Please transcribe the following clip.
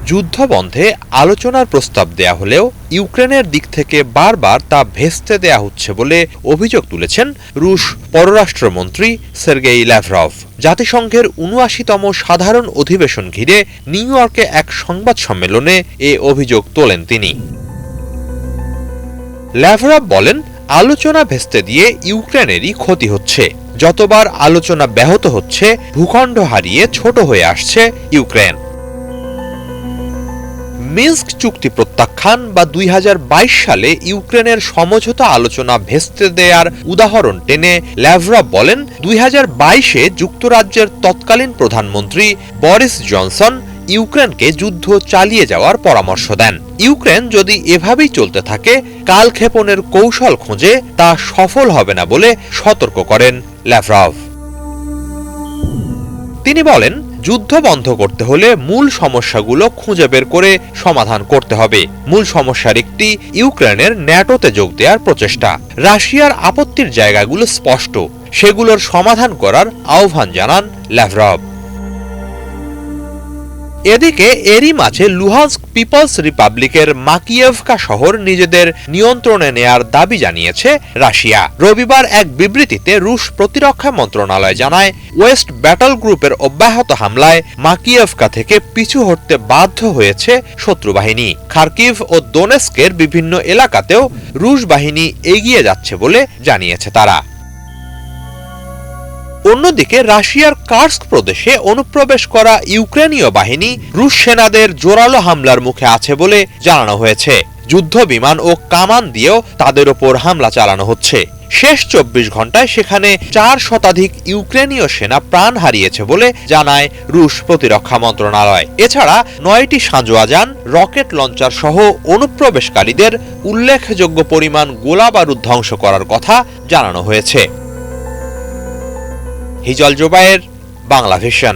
যুদ্ধবন্ধে আলোচনার প্রস্তাব দেয়া হলেও ইউক্রেনের দিক থেকে বারবার তা ভেস্তে দেয়া হচ্ছে বলে অভিযোগ তুলেছেন রুশ পররাষ্ট্রমন্ত্রী সের্গেই ল্যাভরভ। জাতিসংঘের ৭৯তম সাধারণ অধিবেশন ঘিরে নিউ ইয়র্কে এক সংবাদ সম্মেলনে এ অভিযোগ তোলেন তিনি। ল্যাভরভ বলেন, আলোচনা ভেস্তে দিয়ে ইউক্রেনেরই ক্ষতি হচ্ছে। যতবার আলোচনা ব্যাহত হচ্ছে, ভূখণ্ড হারিয়ে ছোট হয়ে আসছে ইউক্রেন। মিন্স্ক চুক্তি প্রত্যাখ্যান বা ২০২২ সালে ইউক্রেনের সমঝোতা আলোচনা ভেস্তে দেয়ার উদাহরণ টেনে ল্যাভরভ বলেন, ২০২২-এ যুক্তরাজ্যের তৎকালীন প্রধানমন্ত্রী বরিস জনসন ইউক্রেনকে যুদ্ধ চালিয়ে যাওয়ার পরামর্শ দেন। ইউক্রেন যদি এভাবেই চলতে থাকে, কালক্ষেপণের কৌশল খুঁজে তা সফল হবে না বলে সতর্ক করেন ল্যাভরভ। তিনি বলেন, যুদ্ধ বন্ধ করতে হলে মূল সমস্যাগুলো খুঁজে বের করে সমাধান করতে হবে। মূল সমস্যার একটি ইউক্রেনের ন্যাটোতে যোগ দেওয়ার প্রচেষ্টা। রাশিয়ার আপত্তির জায়গাগুলো স্পষ্ট, সেগুলোর সমাধান করার আহ্বান জানান ল্যাভরভ। এদিকে এরই মাঝে লুহান্স্ক পিপলস রিপাবলিকের মাকিয়েভকা শহর নিজেদের নিয়ন্ত্রণে নেয়ার দাবি জানিয়েছে রাশিয়া। রবিবার এক বিবৃতিতে রুশ প্রতিরক্ষা মন্ত্রণালয় জানায়, ওয়েস্ট ব্যাটল গ্রুপের অব্যাহত হামলায় মাকিয়েভকা থেকে পিছু হটতে বাধ্য হয়েছে শত্রুবাহিনী। খার্কিভ ও দোনেস্কের বিভিন্ন এলাকাতেও রুশ বাহিনী এগিয়ে যাচ্ছে বলে জানিয়েছে তারা। অন্যদিকে রাশিয়ার কার্স্ক প্রদেশে অনুপ্রবেশ করা ইউক্রেনীয় বাহিনী রুশ সেনাদের জোরালো হামলার মুখে আছে বলে জানানো হয়েছে। যুদ্ধ বিমান ও কামান দিয়েও তাদের ওপর হামলা চালানো হচ্ছে। শেষ ২৪ ঘণ্টায় সেখানে ৪ শতাধিক ইউক্রেনীয় সেনা প্রাণ হারিয়েছে বলে জানায় রুশ প্রতিরক্ষা মন্ত্রণালয়। এছাড়া ৯টি সাঁজোয়া যান, রকেট লঞ্চার সহ অনুপ্রবেশকারীদের উল্লেখযোগ্য পরিমাণ গোলাবারুদ ধ্বংস করার কথা জানানো হয়েছে। হিজল জোবায়ের, বাংলা ভিশন।